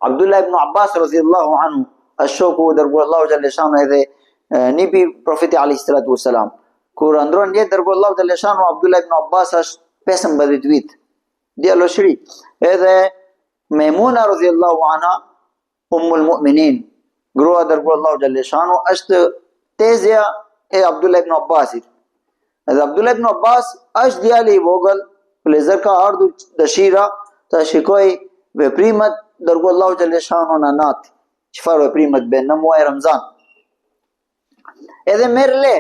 Abdullah ibn Abbas radhiyallahu anhu, ashoku dërguar xhaleshanu edhe nipi profeti alayhis salatu wassalam. Kur ndron jetë dërguar xhaleshanu, Abdullah ibn Abbas është 15 vit, djaloshri. Edhe Maimuna radhiyallahu anha, ummul mu'minin, grua dërguar xhaleshanu, është tezja e Abdullah ibn Abbasit. Edhe Abdullah ibn Abbas është djali i vogël, plezer ka ardhur dëshira të shikoj veprimet dërguar Allahu xhaleshanu në natë, çfarë veprimet bën në muaj Ramazan. Edhe merr le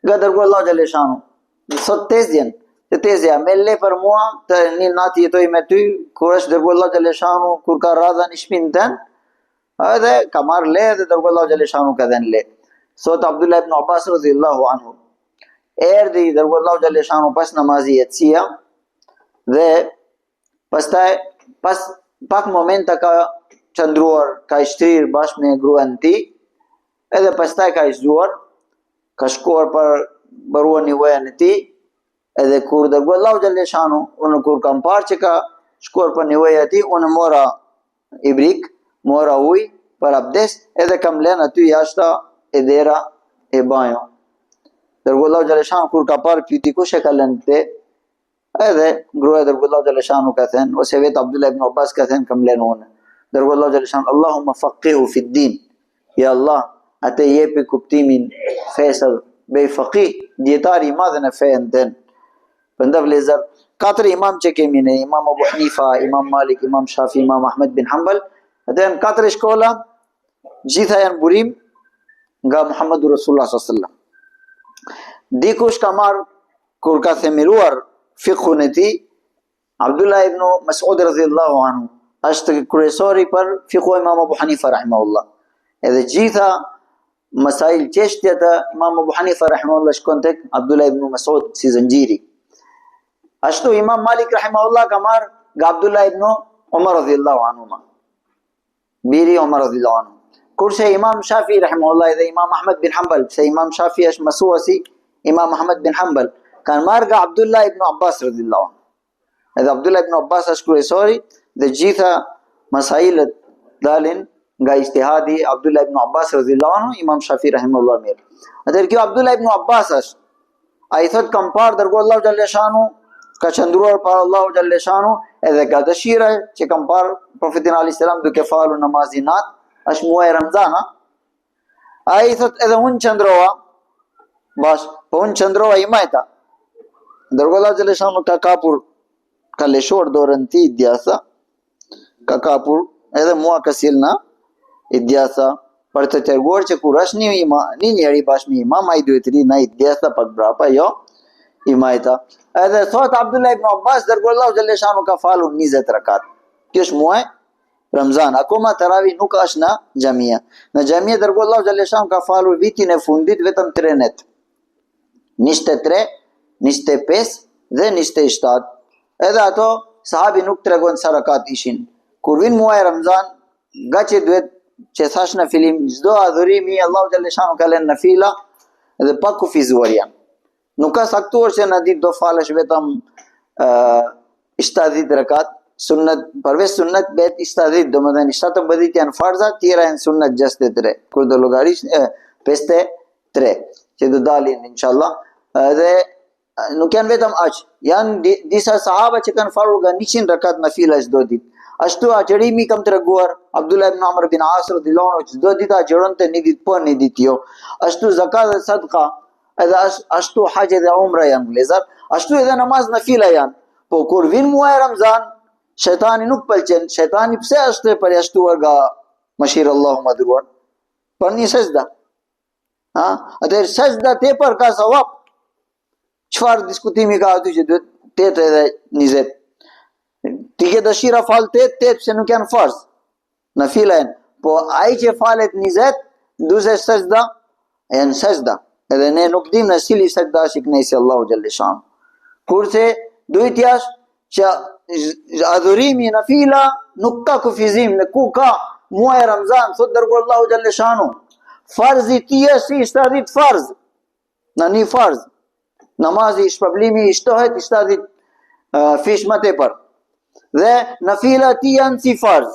nga dërguar Allahu xhaleshanu. Sot tezja merr le për mua të një natë jetoj me ty, kur është dërguar Allahu xhaleshanu, kur ka radha në shtëpinë tënd, edhe ka marr le dhe dërguar Allahu xhaleshanu ka dhënë le. Sot Abdullah ibn Abbas radhiyallahu anhu erdhi dërguar Allahu xhaleshanu pas namazit yatsia dhe pastaj pas pak momenta ka qëndruar, ka shtrir bashkë me gruan e tij, edhe pastaj ka zgjuar, ka shkuar për mbaruar nevojën e tij, edhe kur dërguar Allahu xhaleshanu, unë kur kam parë që ka shkuar për nevojën e tij, unë mora ibrik, mora ujë për abdes, edhe kam lënë aty jashta e dera e banjo. Dërguar Allahu xhaleshanu kur ka parë pyeti kush e ka lënë te, edhe gruaja dërguar Allahu xhaleshanu ka thënë, ose vetë Abdullah ibn Abbas ka thënë kam lënë unë. Dërguar Allahu xhaleshanu, Allahumma faqihu fi din. Ya Allah, atë jepi kuptimin fesë, bëj faqih, dietari i madh në fen tën. Prandaj vëllezër, katër imam që kemi ne, Imam Abu Hanifa, Imam Malik, Imam Shafi, Imam Ahmed bin Hanbal, atë janë katër shkolla, gjitha janë burim nga Muhammedu Rasulullah sallallahu alaihi wasallam. Dikush ka marrë, kur ka themiruar fiqhun e tij, Abdullah ibn Mas'ud radhiyallahu anhu, është kryesori për fiqhu Imam Abu Hanifa rahimahullah. Edhe gjitha masail çështjet e Imam Abu Hanifa rahimahullah shkon tek Abdullah ibn Mas'ud si zinxhiri. Ashtu Imam Malik rahimahullah ka marrë nga Abdullah ibn Umar radhiyallahu anhu, biri Umar radhiyallahu anhu. Kurse Imam Shafi rahimahullah dhe Imam Ahmed bin Hanbal, se Imam Shafi është mësuesi Imam Ahmed bin Hanbal, kanë marrë nga Abdullah ibn Abbas radhiyallahu anhu. Edhe Abdullah ibn Abbas është kryesori dhe gjitha masailet dalin nga ijtihadi Abdullah ibn Abbas radhiyallahu anhu, Imam Shafi rahimahullah mirë. Atëherë kjo Abdullah ibn Abbas është, ai thot kam parë dërguar Allahu xhaleshanu, ka qëndruar para Allahu xhaleshanu, edhe ka dëshira që kam parë profetin alayhis salam duke falur namazin nat, është muaj Ramazan. Ai thot edhe unë qëndrova bash, po unë qëndrova i majta. Dërguar Allahu xhaleshanu ka kapur, ka lëshuar dorën ti djatha, ka kapur edhe mua ka silna i djatha për të treguar që kur është një njeri bashkë me imam, ai duhet të rinë ai djatha pak brapa, jo i majta. Edhe thot Abdullah ibn Abbas, dërguar Allahu xhaleshanu ka falur 20 rakat. Kjo është muaj Ramazan, akoma tarawih nuk është në xhamia. Në xhamia dërguar Allahu xhaleshanu ka falur vitin e fundit vetëm 3 net. 23, 25 dhe 27. Edhe ato sahabi nuk tregon sa rakat ishin. Kur vin muaj Ramazan, gaçi duhet që thash në fillim, çdo adhurimi Allahu xhaleshanu ka lënë në fila dhe pa kufizuar janë. Nuk ka saktuar që në ditë do falesh vetëm 70 rakat, sunnet, përveç sunnet bet 70, domethënë 17 janë farza, tjera janë sunnet 63. Kur do llogarish 53 që do dalin inshallah. Dhe nuk janë vetëm aq, janë disa sahaba që kanë falur nga 100 rakat në fila çdo ditë. Ashtu agjerimi kam treguar Abdullah ibn Amr bin As radhiyallahu anhu, çdo ditë agjeronte një ditë po, një ditë jo. Ashtu zakat dhe sadqa, edhe ashtu hajj dhe umra janë vëllezër, ashtu edhe namaz në fila janë. Po kur vin muaj Ramazan, shejtani nuk pëlqen. Shejtani pse është përjashtuar nga mëshira Allahu madhruar? Për një sejdë. Atëherë sejdë tepër ka sawab. Çfarë diskutimi ka aty që duhet 8 edhe 20? Ti ke dëshira fal 8 pse nuk janë farz. Në fila janë. Po ai që falet 20, duhet sejdë, janë sejdë. Edhe ne nuk dim në cili sejdë është i kënaqësi Allahu xhaleshanu. Kurse duhet jash që adhurimi në fila nuk ka kufizim, në ku ka muaj Ramazan, thot dërguar Allahu xhaleshanu. Farzi ti është 70 farz. Në një farz. Namazi i shpërblimi i shtohet 70 fish më tepër. Dhe në fila ti janë si farz.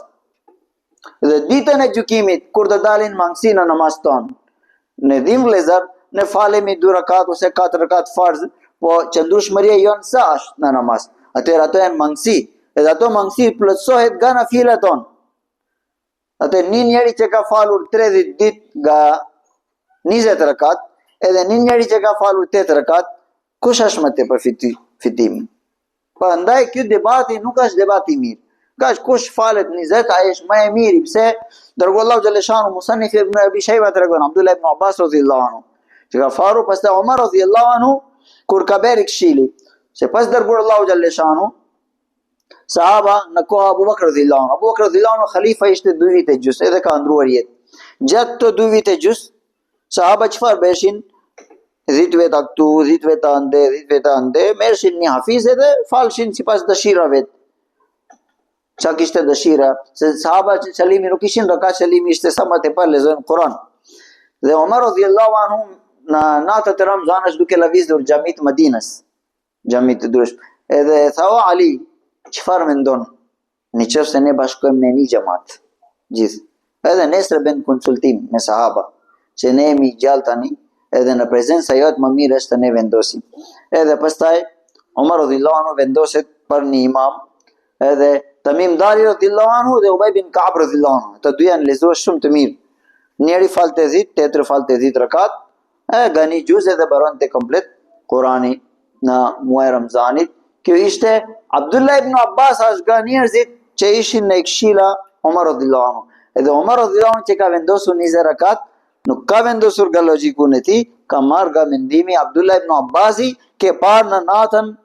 Dhe ditën e gjykimit, kur të dalin mangësi në namaz tonë, në dhim vlezër, në falemi 2 rakat ose 4 rakat farz, po qëndrueshmëria jonë sa është në namaz. Atëherë ato janë mangësi, edhe ato mangësi plotësohet nga nafilat tonë. Atë një njeri që ka falur 30 ditë nga 20 rakat, edhe një njeri që ka falur 8 rakat, kush është më tepër fitimi? Prandaj ky debati nuk është debati i mirë. Kush falet 20, ai është më e miri. Pse? Dërgu Allahu xhaleshanu Musannif ibn Abi Shayba tregon Abdullah ibn Abbas radhiyallahu anhu, që ka faru pastaj Omar radhiyallahu anhu kur ka bërë këshili, se pas dërguar Allahu xhaleshanu sahaba në kohë Abu Bakr radhiyallahu anhu. Abu Bakr radhiyallahu anhu khalifa ishte 2 vite gjys, edhe ka ndruar jetë. Gjatë të 2 vite gjys, sahaba çfarë bëshin? 10 veta këtu, 10 veta ande, 10 veta ande, merrshin një hafiz edhe falshin sipas dëshirave. Qa kishte dëshira, se sahaba që qëllimi nuk ishin rakat, qëllimi ishte sa më tepër lexojnë Kur'an. Dhe Omar radhiyallahu anhu në natët e Ramazanit duke lëvizur xhamit Medinës, xhamit të durshëm. Edhe tha o Ali, çfarë mendon? Nëse ne bashkojmë me një xhamat, gjithë. Edhe nesër bën konsultim me sahaba, që ne jemi gjallë tani, edhe në prezenca jote më mirë është të ne vendosim. Edhe pastaj Omar radhiyallahu anhu vendoset për një imam, edhe Tamim Dari radhiyallahu anhu dhe Ubay bin Ka'b radhiyallahu anhu. Të dy janë lezuar shumë të mirë. Njeri falte 10, tjetri falte 10 rakat, gani gjuzë dhe baronte komplet Kurani në muaj Ramazanit. Kjo ishte Abdullah ibn Abbas është nga njerëzit që ishin në këshilla Omar radhiyallahu anhu. Edhe Omar radhiyallahu anhu që ka vendosur 20 rakat, nuk ka vendosur nga logjikun e tij, ka marrë nga mendimi Abdullah ibn Abbasi, ke parë në natën